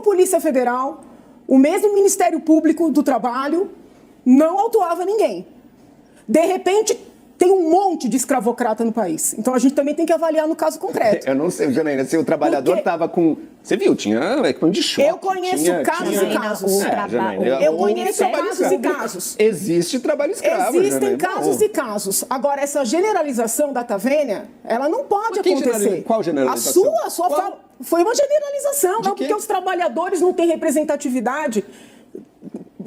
Polícia Federal, o mesmo Ministério Público do Trabalho não autuava ninguém. De repente, tem um monte de escravocrata no país. Então, a gente também tem que avaliar no caso concreto. Eu não sei, Janaína, se o trabalhador estava com... Você viu, tinha equipamento de choque. Eu conheço casos e casos. Eu conheço casos e casos. Existe trabalho escravo. Existem casos e casos. Agora, essa generalização da Tavênia, ela não pode acontecer. Qual generalização? A sua fala foi uma generalização, não porque os trabalhadores não têm representatividade.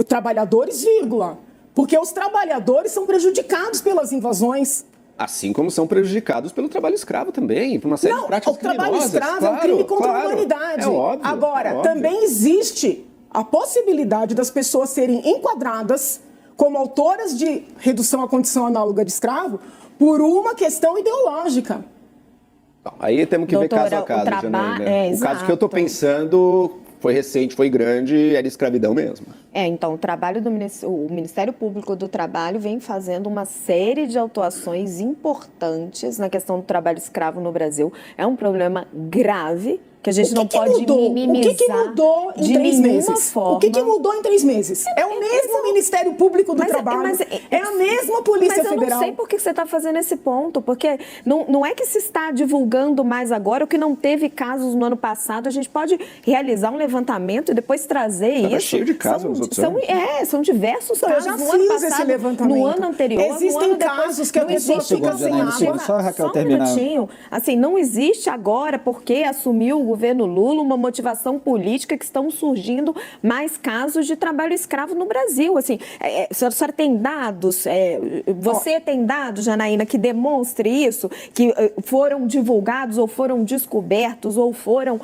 Trabalhadores, vírgula. Porque os trabalhadores são prejudicados pelas invasões. Assim como são prejudicados pelo trabalho escravo também, por uma série de práticas criminosas. O trabalho escravo é um crime contra a humanidade. É óbvio, agora, também existe a possibilidade das pessoas serem enquadradas como autoras de redução à condição análoga de escravo por uma questão ideológica. Aí temos que ver caso a caso, Janaína. O caso que eu estou pensando... Foi recente, foi grande, era escravidão mesmo. Então, o Ministério Público do Trabalho vem fazendo uma série de autuações importantes na questão do trabalho escravo no Brasil. É um problema grave que a gente não pode minimizar. O que mudou em 3 meses? Forma. O que mudou em 3 meses? É o mesmo Ministério Público do Trabalho, é a mesma Polícia Federal. Mas eu não sei por que você está fazendo esse ponto, porque não é que se está divulgando mais agora, o que não teve casos no ano passado, a gente pode realizar um levantamento e depois trazer isso. Está cheio de casos nos outros anos. São diversos casos. Eu já fiz esse levantamento. No ano anterior, existem casos que a pessoa fica sem água. Só a Raquel terminar. Minutinho. Assim, não existe agora, porque assumiu o governo Lula, uma motivação política que estão surgindo mais casos de trabalho escravo no Brasil. Assim, a senhora tem dados, você tem dados, Janaína, que demonstre isso, que foram divulgados ou foram descobertos ou foram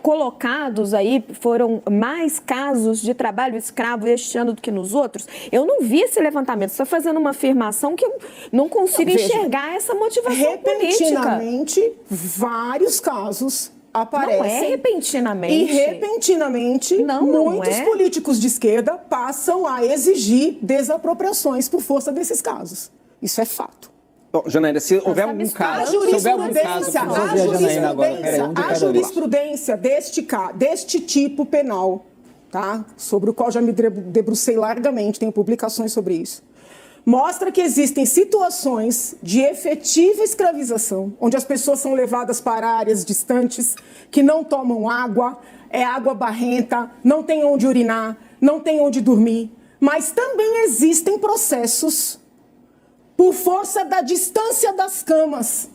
colocados aí, foram mais casos de trabalho escravo este ano do que nos outros? Eu não vi esse levantamento. Você está fazendo uma afirmação que eu não consigo enxergar essa motivação política. Repentinamente, vários casos aparecem. Não é repentinamente. E repentinamente, muitos políticos de esquerda passam a exigir desapropriações por força desses casos. Isso é fato. Bom, Janaína, se houver algum caso... A jurisprudência deste tipo penal, tá? Sobre o qual já me debrucei largamente, tenho publicações sobre isso, mostra que existem situações de efetiva escravização, onde as pessoas são levadas para áreas distantes, que não tomam água, é água barrenta, não tem onde urinar, não tem onde dormir. Mas também existem processos por força da distância das camas.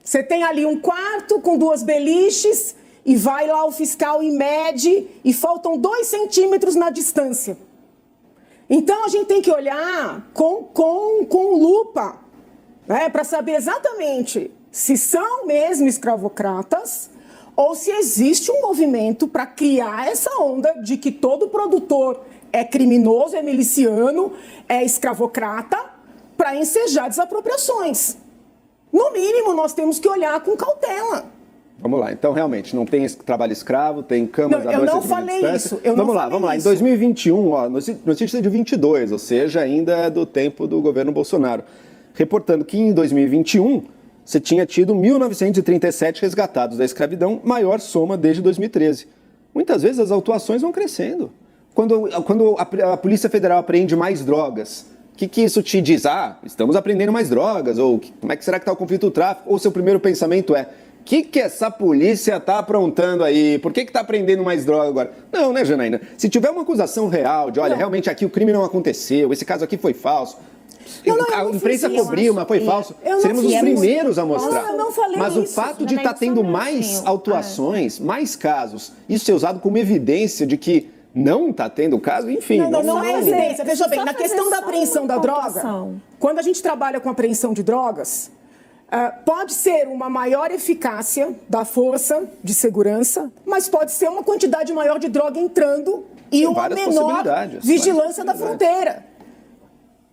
Você tem ali um quarto com 2 beliches e vai lá o fiscal e mede e faltam 2 centímetros na distância. Então, a gente tem que olhar com lupa, né, para saber exatamente se são mesmo escravocratas ou se existe um movimento para criar essa onda de que todo produtor é criminoso, é miliciano, é escravocrata, para ensejar desapropriações. No mínimo, nós temos que olhar com cautela. Vamos lá, então realmente não tem trabalho escravo, tem camas a 2 centímetros de distância. Vamos lá. Em 2021, notícia de 22, ou seja, ainda do tempo do governo Bolsonaro, reportando que em 2021 você tinha tido 1.937 resgatados da escravidão, maior soma desde 2013. Muitas vezes as autuações vão crescendo. Quando a Polícia Federal apreende mais drogas, o que isso te diz? Estamos apreendendo mais drogas, ou como é que será que está o conflito do tráfico? Ou seu primeiro pensamento é, o que essa polícia está aprontando aí? Por que está apreendendo mais droga agora? Não, né, Janaína? Se tiver uma acusação real de, olha, realmente aqui o crime não aconteceu, esse caso aqui foi falso, a imprensa cobriu, mas foi falso, seremos os primeiros a mostrar. Mas o fato de estar tendo mais autuações, mais casos, isso ser usado como evidência de que não está tendo caso, enfim. Não é evidência. Veja bem, na questão da apreensão da droga, quando a gente trabalha com apreensão de drogas, pode ser uma maior eficácia da força de segurança, mas pode ser uma quantidade maior de droga entrando e uma menor vigilância da fronteira.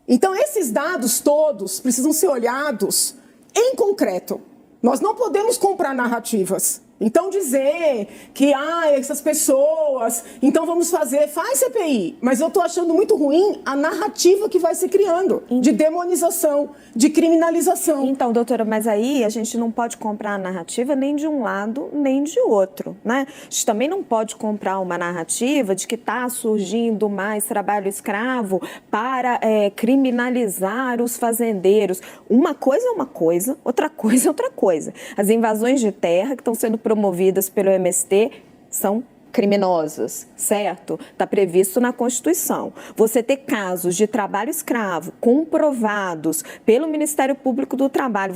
Então, esses dados todos precisam ser olhados em concreto. Nós não podemos comprar narrativas. Então dizer que essas pessoas, então faz CPI, mas eu estou achando muito ruim a narrativa que vai se criando, de demonização, de criminalização. Então, doutora, mas aí a gente não pode comprar a narrativa nem de um lado, nem de outro, né? A gente também não pode comprar uma narrativa de que está surgindo mais trabalho escravo para criminalizar os fazendeiros. Uma coisa é uma coisa, outra coisa é outra coisa. As invasões de terra que estão sendo promovidas pelo MST são criminosas, certo? Está previsto na Constituição. Você ter casos de trabalho escravo comprovados pelo Ministério Público do Trabalho,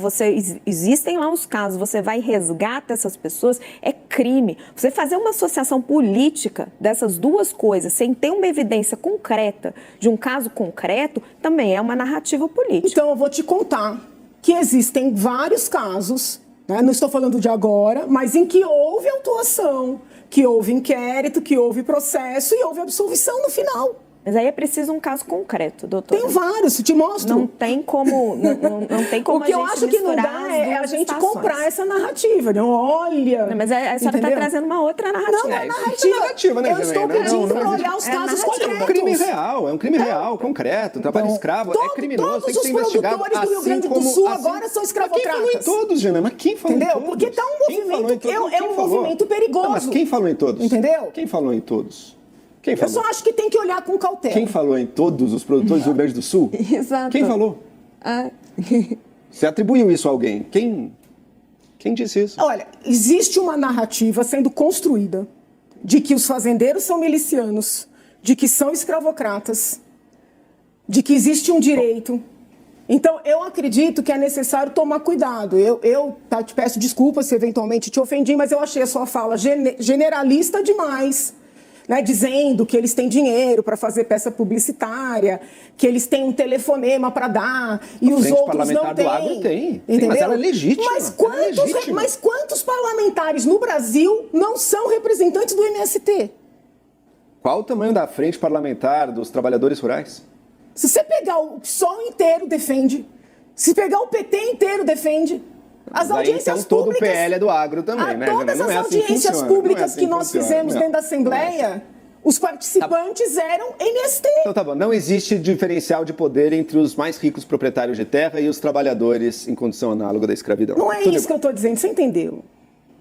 existem lá os casos, você vai e resgata essas pessoas, é crime. Você fazer uma associação política dessas duas coisas sem ter uma evidência concreta de um caso concreto, também é uma narrativa política. Então, eu vou te contar que existem vários casos, né? Não estou falando de agora, mas em que houve autuação, que houve inquérito, que houve processo e houve absolvição no final. Mas aí é preciso um caso concreto, doutor. Tem vários, te mostro. Não tem como, não tem como o que a gente eu acho que não dá é a gente estações. comprar essa narrativa. Não, olha. Não, mas a senhora está trazendo uma outra narrativa. Não, é narrativa, né, eu estou pedindo para não olhar os casos concretos. É um crime real, concreto. Trabalho escravo é criminoso, tem que ser investigado. Todos os produtores do Rio Grande do Sul agora são escravocratas. Quem falou em todos, Jana? Mas quem falou em todos? Entendeu? Porque está um movimento, é um movimento perigoso. Não, mas quem falou em todos? Entendeu? Quem falou em todos? Eu só acho que tem que olhar com cautela. Quem falou em todos os produtores do Rio Grande do Sul? Exato. Quem falou? Você atribuiu isso a alguém? Quem disse isso? Olha, existe uma narrativa sendo construída de que os fazendeiros são milicianos, de que são escravocratas, de que existe um direito. Então, eu acredito que é necessário tomar cuidado. Eu te peço desculpas se eventualmente te ofendi, mas eu achei a sua fala generalista demais. Né, dizendo que eles têm dinheiro para fazer peça publicitária, que eles têm um telefonema para dar e os outros não têm. Do agro tem, entendeu? Mas ela é legítima. Mas quantos parlamentares no Brasil não são representantes do MST? Qual o tamanho da frente parlamentar dos trabalhadores rurais? Se você pegar o PSOL inteiro, defende. Se pegar o PT inteiro, defende. As audiências então, públicas... todo o PL é do agro também, né? Todas as audiências públicas que nós fizemos dentro da Assembleia, os participantes eram MST. Então tá bom, não existe diferencial de poder entre os mais ricos proprietários de terra e os trabalhadores em condição análoga da escravidão. Não é isso que eu estou dizendo, você entendeu?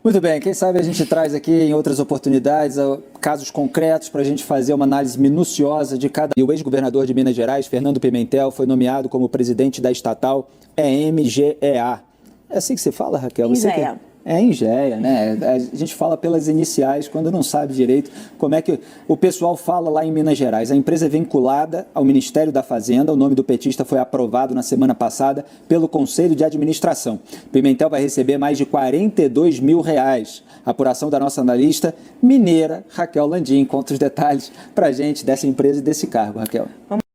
Muito bem, quem sabe a gente traz aqui em outras oportunidades casos concretos para a gente fazer uma análise minuciosa de cada... E o ex-governador de Minas Gerais, Fernando Pimentel, foi nomeado como presidente da estatal EMGEA. É assim que você fala, Raquel? Ingea. É Ingea, né? A gente fala pelas iniciais quando não sabe direito como é que o pessoal fala lá em Minas Gerais. A empresa é vinculada ao Ministério da Fazenda. O nome do petista foi aprovado na semana passada pelo Conselho de Administração. Pimentel vai receber mais de R$42 mil. A apuração da nossa analista mineira, Raquel Landim, conta os detalhes para a gente dessa empresa e desse cargo, Raquel.